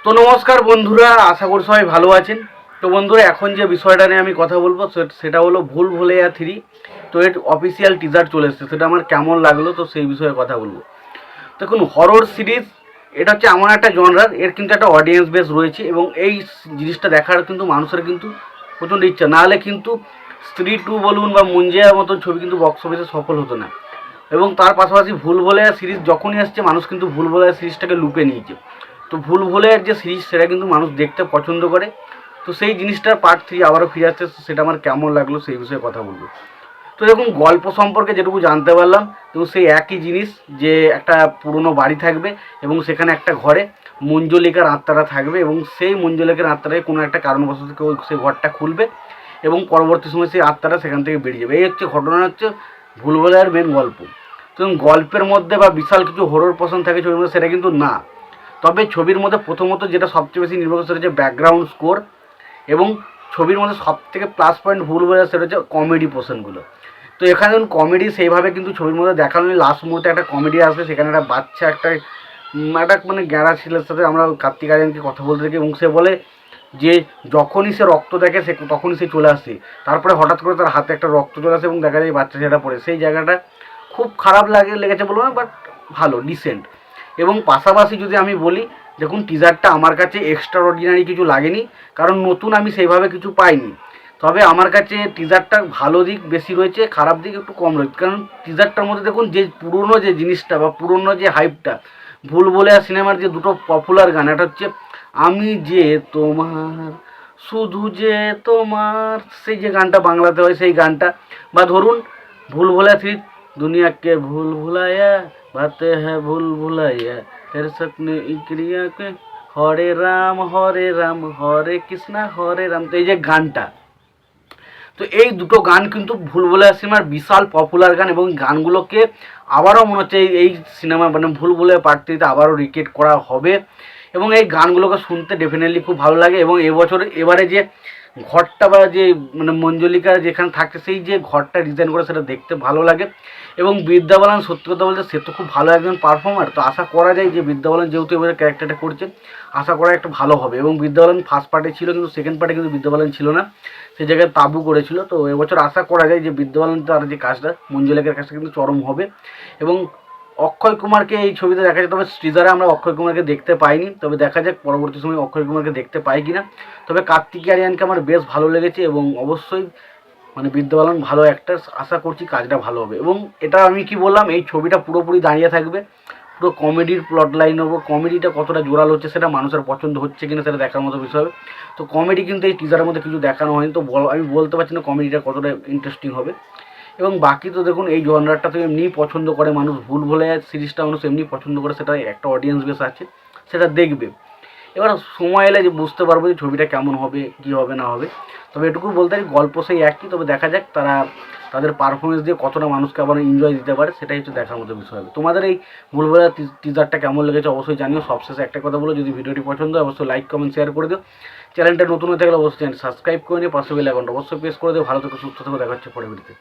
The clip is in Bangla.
তো নমস্কার বন্ধুরা, আশা করি সবাই ভালো আছেন। তো বন্ধুরা, এখন যে বিষয়টা নিয়ে আমি কথা বলবো সেটা হলো ভুল ভুলাইয়া 3। তো এর অফিসিয়াল টিজার চলে এসেছে, সেটা আমার কেমন লাগলো তো সেই বিষয়ে কথা বলবো। দেখুন, হরর সিরিজ এটা হচ্ছে এমন একটা জনরার, এর কিন্তু একটা অডিয়েন্স বেস রয়েছে এবং এই জিনিসটা দেখার কিন্তু মানুষের কিন্তু প্রচণ্ড ইচ্ছা, নাহলে কিন্তু স্ত্রী 2 বলুন বা মুঞ্জিয়ার মতন ছবি কিন্তু বক্স অফিসে সফল হতো না। এবং তার পাশাপাশি ভুল ভুলাইয়া সিরিজ যখনই আসছে, মানুষ কিন্তু ভুল ভুলাইয়া সিরিজটাকে লুপে নিয়েছে। তো ভুল ভুলাইয়ার যে সিরিজ সেটা কিন্তু মানুষ দেখতে পছন্দ করে। তো সেই জিনিসটার পার্ট 3 আবারও ফিরে আসছে, সেটা আমার কেমন লাগলো সেই বিষয়ে কথা বলবো। তো দেখুন, গল্প সম্পর্কে যেটুকু জানতে পারলাম, তো সেই একই জিনিস, যে একটা পুরনো বাড়ি থাকবে এবং সেখানে একটা ঘরে মঞ্জলিকার আত্মারা থাকবে এবং সেই মঞ্জলিকার আত্মারাই কোনো একটা কারণবশত কেউ সেই ঘরটা খুলবে এবং পরবর্তী সময় সেই আত্মারা সেখান থেকে বেরিয়ে যাবে। এই হচ্ছে ঘটনা, হচ্ছে ভুলভুলাইয়ার মেন গল্প। তো গল্পের মধ্যে বা বিশাল কিছু হরর পছন্দ থাকে ছবির মধ্যে, সেটা কিন্তু না। তবে ছবির মধ্যে প্রথমত যেটা সবচেয়ে বেশি নির্ভর করে সেটা হচ্ছে ব্যাকগ্রাউন্ড স্কোর, এবং ছবির মধ্যে সবথেকে প্লাস পয়েন্ট ভুলভুলাইয়া সেটা হচ্ছে কমেডি পোর্শনগুলো। তো এখানে কমেডি সেইভাবে কিন্তু ছবির মধ্যে দেখানো নেই। লাস্ট মুহূর্তে একটা কমেডি আসবে, সেখানে একটা বাচ্চা একটা মানে গ্যারা ছেলের সাথে আমরা কার্তিক আরিয়ানকে কথা বলতে দেখি এবং সে বলে যে যখনই সে রক্ত দেখে সে তখনই সে চলে আসে। তারপরে হঠাৎ করে তার হাতে একটা রক্ত চলে আসে এবং দেখা যায় বাচ্চা ছেলেটা পড়ে। সেই জায়গাটা খুব খারাপ লেগেছে বলবো না, বাট ভালো, ডিসেন্ট। এবং পাশাপাশি যদি আমি বলি, দেখুন টিজারটা আমার কাছে এক্সট্রা অর্ডিনারি কিছু লাগেনি, কারণ নতুন আমি সেইভাবে কিছু পাইনি। তবে আমার কাছে টিজারটার ভালো দিক বেশি রয়েছে, খারাপ দিক একটু কম রয়েছে। কারণ টিজারটার মধ্যে দেখুন, যে পুরনো যে জিনিসটা বা পুরনো যে হাইপটা, ভুলভুলাইয়া সিনেমার যে দুটো পপুলার গান, একটা হচ্ছে আমি যে তোমার, শুধু যে তোমার, সেই যে গানটা বাংলাতে হয় সেই গানটা, বা ধরুন ভুলভুলাইয়া 3 দুনিয়াকে ভুল ভুলাইয়া বাতে হ্যাঁ ভুল ভুলাইয়া তেরে সপনে ইক্রিয়াকে হরে রাম হরে কৃষ্ণা হরে রাম। তো এই যে গানটা, তো এই দুটো গান কিন্তু ভুলভুলাইয়া সিনেমার বিশাল পপুলার গান, এবং গানগুলোকে আবারও মনে হচ্ছে এই সিনেমা মানে ভুলভুলাইয়া পার্ট 3 আবারও রিক্রিয়েট করা হবে। এবং এই গানগুলোকে শুনতে ডেফিনেটলি খুব ভালো লাগে। এবং এবারে যে ঘরটা বা যে মানে মঞ্জলিকা যেখানে থাকছে, সেই যে ঘরটা ডিজাইন করে সেটা দেখতে ভালো লাগে। এবং বিদ্যা বালান, সত্যি কথা বলতে সে তো খুব ভালো একজন পারফর্মার। তো আশা করা যায় যে বিদ্যা বালান যেহেতু এবারে ক্যারেক্টারটা করছে, আশা করা একটা ভালো হবে। এবং বিদ্যা বালান ফার্স্ট পার্টে ছিল, কিন্তু সেকেন্ড পার্টে কিন্তু বিদ্যা বালান ছিল না, সেই জায়গায় তাবু করেছিল। তো এবছর আশা করা যায় যে বিদ্যা বালান তার যে কাজটা, মঞ্জুলেখার কাজটা কিন্তু চরম হবে। এবং অক্ষয় কুমারকে এই ছবিতে দেখা যায়, তবে টিজারে আমরা অক্ষয় কুমারকে দেখতে পাইনি। তবে দেখা যাক পরবর্তী সময় অক্ষয় কুমারকে দেখতে পাই কিনা। তবে কার্তিক আরিয়ানকে আমার বেশ ভালো লেগেছে এবং অবশ্যই মানে বিদ্যা বালান ভালো অ্যাক্টার, আশা করছি কাজটা ভালো হবে। এবং এটা আমি কি বললাম, এই ছবিটা পুরোপুরি দাঁড়িয়ে থাকবে পুরো কমেডির প্লট লাইনের ওপর। কমেডিটা কতটা জোরালো হচ্ছে, সেটা মানুষের পছন্দ হচ্ছে কিনা সেটা দেখার মতো বিষয় হবে। তো কমেডি কিন্তু এই টিজারের মধ্যে কিছু দেখানো হয়নি, তো আমি বলতে পারছি না কমেডিটা কতটা ইন্টারেস্টিং হবে। এবং বাকি তো দেখুন, এই জনরাটা তো এমনিই পছন্দ করে মানুষ, ভুলভুলাইয়া সিরিজটা মানুষ এমনি পছন্দ করে, সেটা একটা অডিয়েন্স বেস আছে, সেটা দেখবে। এবার সময় এলে যে বুঝতে পারবো যে ছবিটা কেমন হবে, কী হবে না হবে। তবে এটুকু বলতে পারি গল্প সেই একই, তবে দেখা যাক তারা তাদের পারফরমেন্স দিয়ে কতটা মানুষকে আবার এনজয় দিতে পারে, সেটাই হচ্ছে দেখার মতো বিষয় হবে। তোমাদের এই ভুলভুলাইয়া টিজারটা কেমন লেগেছে অবশ্যই জানিও। সবশেষে একটা কথা বলো, যদি ভিডিওটি পছন্দ হয় অবশ্যই লাইক কমেন্ট শেয়ার করে দিও। চ্যানেলটা নতুন হয়ে থাকলে অবশ্যই চ্যানেল সাবস্ক্রাইব করে নিয়ে পাশে বেল আইকনটা অবশ্যই প্রেস করে দিও। ভালো থেকো, সুস্থ থেকো, দেখা হচ্ছে পরে ভিডিওতে।